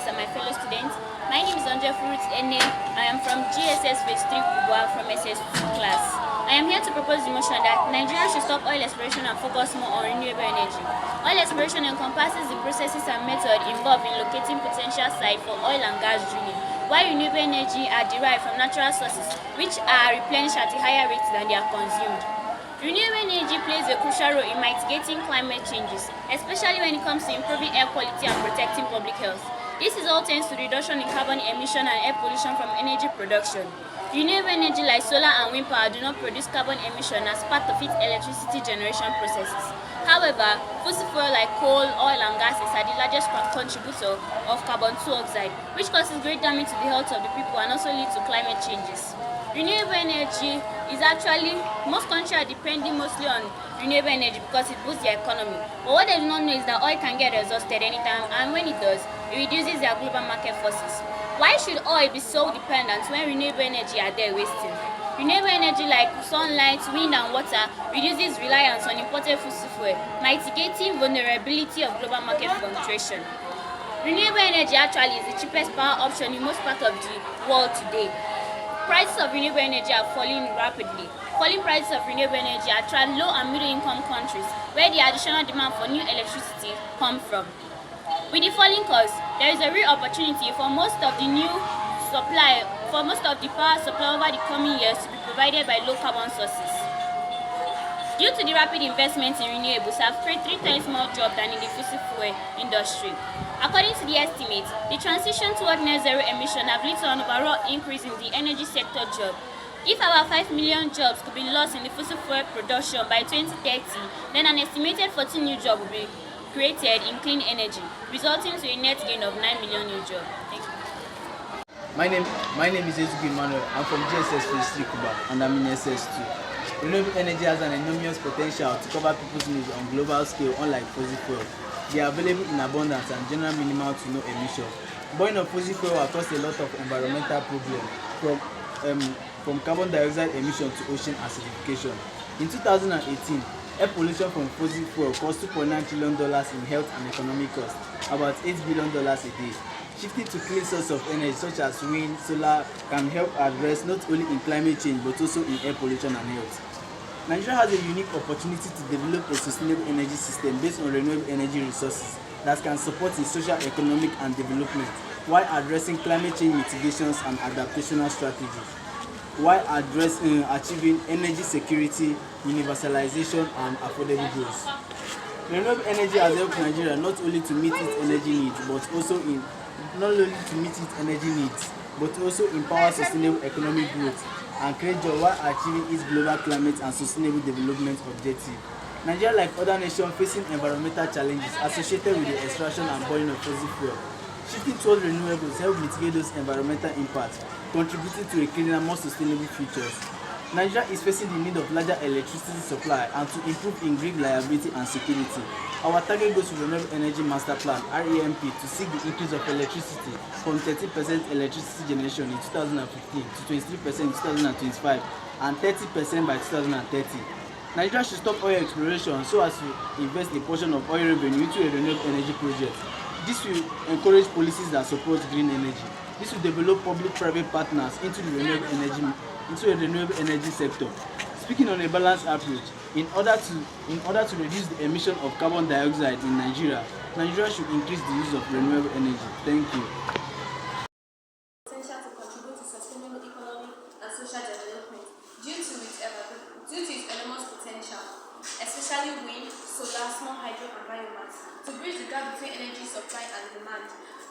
and my fellow students. My name is Fruit Ene. I am from GSS Phase 3 Kubwa from SS2 class. I am here to propose the motion that Nigeria should stop oil exploration and focus more on renewable energy. Oil exploration encompasses the processes and methods involved in locating potential sites for oil and gas drilling, while renewable energy are derived from natural sources which are replenished at a higher rate than they are consumed. Renewable energy plays a crucial role in mitigating climate changes, especially when it comes to improving air quality and protecting public health. This is all thanks to reduction in carbon emission and air pollution from energy production. Renewable energy like solar and wind power do not produce carbon emission as part of its electricity generation processes. However, fossil fuels like coal, oil and gases are the largest contributor of carbon dioxide, which causes great damage to the health of the people and also leads to climate changes. Renewable energy is actually, most countries are depending mostly on renewable energy because it boosts their economy. But what they do not know is that oil can get exhausted anytime, and when it does, it reduces their global market forces. Why should oil be so dependent when renewable energy are there wasting? Renewable energy like sunlight, wind and water reduces reliance on imported fossil fuel, mitigating vulnerability of global market fluctuation. Renewable energy actually is the cheapest power option in most parts of the world today. Prices of renewable energy are falling rapidly. Falling prices of renewable energy attract low and middle income countries where the additional demand for new electricity comes from. With the falling cost, there is a real opportunity for most of the power supply over the coming years to be provided by low carbon sources. Due to the rapid investment in renewables have created 3 times more jobs than in the fossil fuel industry. According to the estimates, the transition toward net zero emission have led to an overall increase in the energy sector job. If about 5 million jobs could be lost in the fossil fuel production by 2030, then an estimated 14 new jobs will be created in clean energy, resulting to a net gain of 9 million new jobs. Thank you. My name is Ezugu Emmanuel. I'm from GSS Phase 3 Kubwa and I'm in SS2. Renewable energy has an enormous potential to cover people's needs on global scale, unlike fossil fuel. They are available in abundance and general minimal to no emission. Burning of fossil fuel will cause a lot of environmental problems, from carbon dioxide emission to ocean acidification. In 2018, air pollution from fossil fuel cost $2.9 trillion in health and economic costs, about $8 billion a day. Shifting to clean sources of energy such as wind, solar can help address not only in climate change but also in air pollution and health. Nigeria has a unique opportunity to develop a sustainable energy system based on renewable energy resources that can support its social, economic and development while addressing climate change mitigations and adaptational strategies, while achieving energy security, universalization and affordable goals. Renewable energy has helped Nigeria not only to meet its energy needs but also empower sustainable economic growth and create jobs while achieving its global climate and sustainable development objectives. Nigeria, like other nations facing environmental challenges associated with the extraction and burning of fossil fuel, shifting towards renewables help mitigate those environmental impacts, contributing to a cleaner, more sustainable future. Nigeria is facing the need of larger electricity supply and to improve in grid reliability and security. Our target goes to the Renewable Energy Master Plan (REMP) to seek the increase of electricity from 30% electricity generation in 2015 to 23% in 2025 and 30% by 2030. Nigeria should stop oil exploration so as to invest a portion of oil revenue into a renewable energy project. This will encourage policies that support green energy. This will develop public-private partners into a renewable energy sector. Speaking on a balanced approach, in order to reduce the emission of carbon dioxide in Nigeria should increase the use of renewable energy. Thank you. Potential to contribute to sustainable economic and social development due to its enormous potential, especially wind, solar, small hydro and biomass, to bridge the gap between energy supply and demand.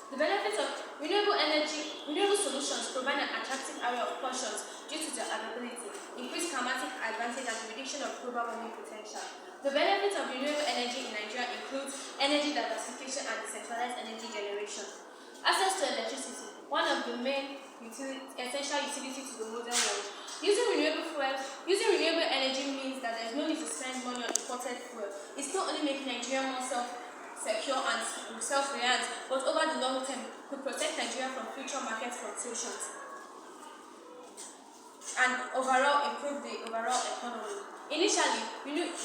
The benefits of renewable solutions provide an attractive area of portions due to their availability, increased climatic advantage and the reduction of global warming potential. The benefits of renewable energy in Nigeria include energy diversification and decentralized energy generation. Access to electricity, one of the main essential utilities to the modern world. Using renewable energy means that there is no need to spend money on imported fuel. It's not only making Nigeria more secure and self-reliant, but over the long term could protect Nigeria from future market fluctuations. and overall improve the overall economy. Initially,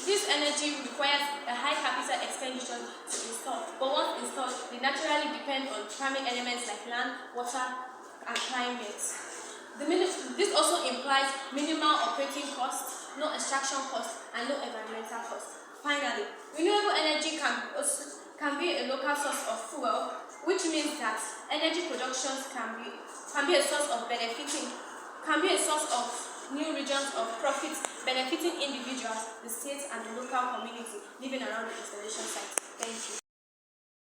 this energy requires a high capital expenditure to install, but once installed, they naturally depend on primary elements like land, water, and climate. This also implies minimal operating costs, no extraction costs, and no environmental costs. Finally, renewable energy can be a local source of fuel, which means that energy productions can be a source of new regions of profit, benefiting individuals, the state, and the local community living around the installation site. Thank you.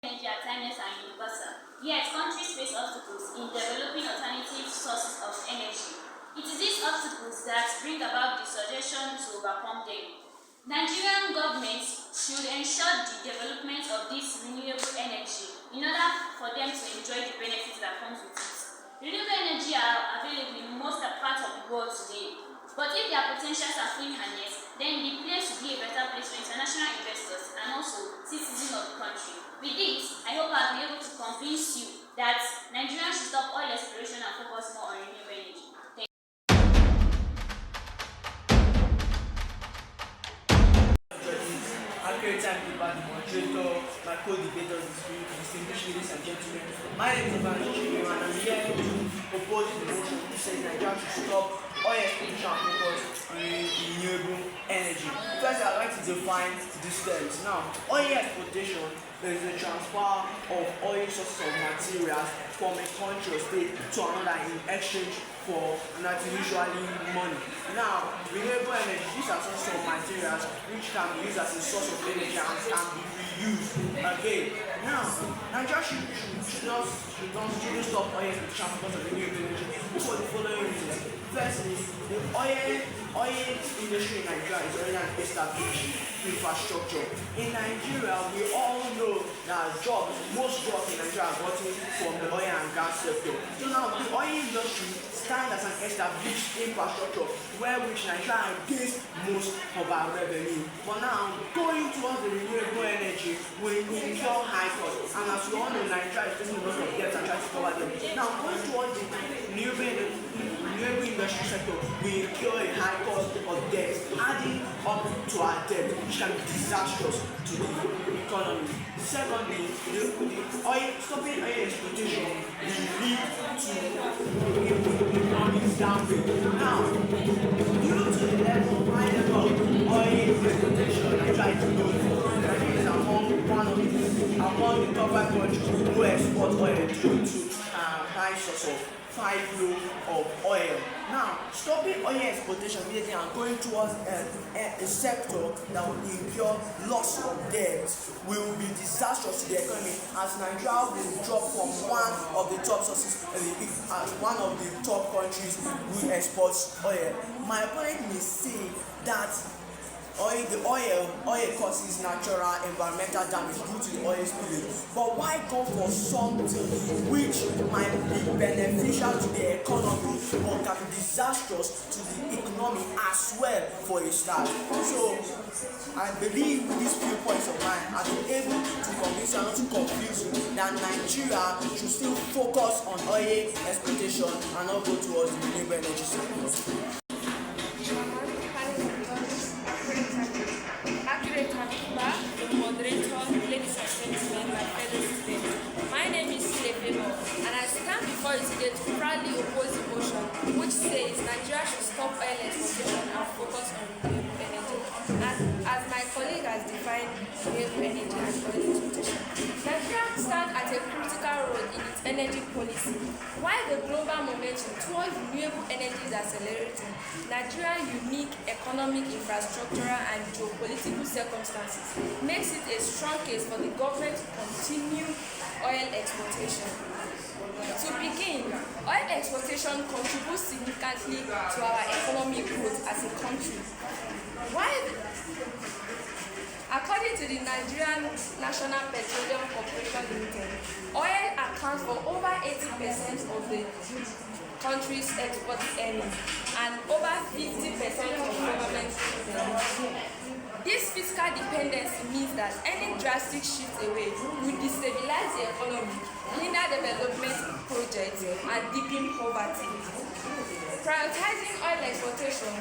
Energy are timeless and universal. Yet, countries face obstacles in developing alternative sources of energy. It is these obstacles that bring about the suggestion to overcome them. Nigerian government should ensure the development of this renewable energy in order for them to enjoy the benefits that comes with it. Renewable energy are available in most parts of the world today, but if their potentials are fully harnessed, then the place will be a better place for international investors and also citizens of the country. With this, I hope I'll be able to convince you that Nigeria should stop oil exploration and focus more on renewable energy. Accurate time about the moderator, my co-debators this week, distinguished ladies and gentlemen. My name is Evangelist and I'm here to oppose the motion which says Nigeria should stop oil exploration and focus on renewable energy. First, I'd like to define these terms. Now, oil exploitation is the transfer of oil sources of materials from a country or state to another in exchange for not usually money. Now, renewable energy, these are sources of materials which can be used as a source of energy and can be reused again. Now, Nigeria shouldn't stop oil exploration because of renewable energy for the following reasons. Firstly, the oil industry in Nigeria is already an established infrastructure. In Nigeria, we all know that most jobs in Nigeria are gotten from the oil and gas sector. So now the oil industry stands as an established infrastructure where which Nigeria gains most of our revenue. But now, going towards the renewable energy will incur high costs. And as we all know, Nigeria is facing a lot of debts and trying to cover them. Now, going towards the renewable industry sector will incur a high cost of debt, adding up to our debt, which can be disastrous to the economy. Secondly, stopping oil exploitation will lead to economic downgrade. Now, due to the high level of oil exploitation, Nigeria is known for. Nigeria is among the top 5 countries who export oil due to high source of flow of oil. Now, stopping oil exploitation immediately and going towards a sector that will incur loss of debt will be disastrous to the economy, as Nigeria will drop from one of the top sources as one of the top countries who exports oil. My opponent may say that the oil causes natural environmental damage due to the oil spillage, but why go for something which might be beneficial to the economy but can be disastrous to the economy as well for a start? So I believe with these few points of mine I've been able to convince you and not to confuse you that Nigeria should still focus on oil exploitation and not go towards the renewable energy sector. The moderator, ladies and gentlemen, my fellow students. My name is Sefemo, and I stand before you today to proudly oppose the motion which says Nigeria should stop oil exploitation and focus on renewable energy. As my colleague has defined renewable energy and oil exploitation, Nigeria stands at a critical role in its energy policy. While the global momentum towards renewable energy is accelerating, Nigeria's unique economic, infrastructural, and geopolitical circumstances makes it a strong case for the government to continue oil exploitation. To begin, oil exploitation contributes significantly to our economic growth as a country. According to the Nigerian National Petroleum Corporation Limited, oil accounts for over 80% of the country's export earnings and over 50% of government revenue. This fiscal dependency means that any drastic shift away will destabilize the economy, hinder development projects, and deepen poverty. Prioritizing oil exploitation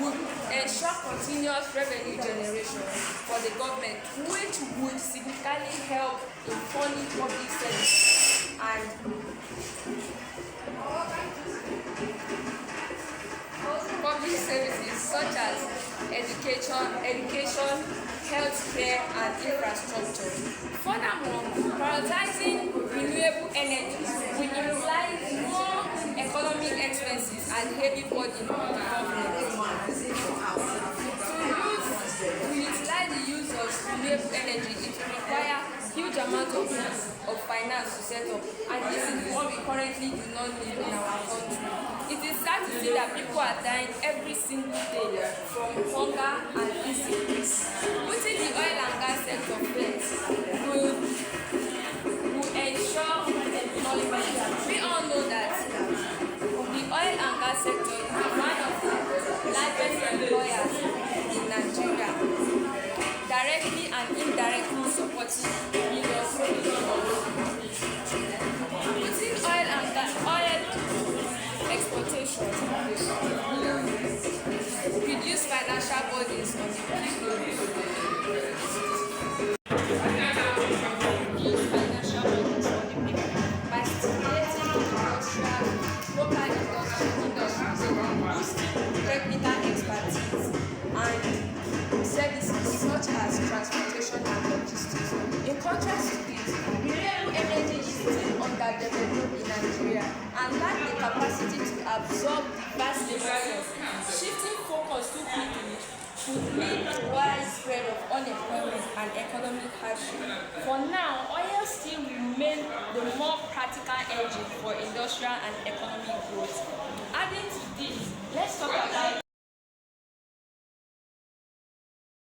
would ensure continuous revenue generation for the government, which would significantly help in funding public services and public services such as education, healthcare, and infrastructure. Furthermore, prioritizing renewable energy will imply more economic expenses and heavy burden on the government. To utilize the use of renewable energy, it will require huge amount of finance to set up, and this is what we currently do not need in our country. It is sad to see that people are dying every single day from hunger and disease. Putting the oil and gas sector first will ensure employment. We all know that the oil and gas sector is one of the largest employers in Nigeria, directly and indirectly supporting millions of people. Putting oil exploitation reduce financial burdens on the people. By stimulating local industries, technical expertise, and services such as transportation and logistics. In contrast to this, renewable energy is still underdeveloped in Nigeria and lacks the capacity to absorb the vast emissions. Shifting focus too quickly could lead to widespread of unemployment and economic hardship. For now, oil still remains the more practical engine for industrial and economic growth. Adding to this,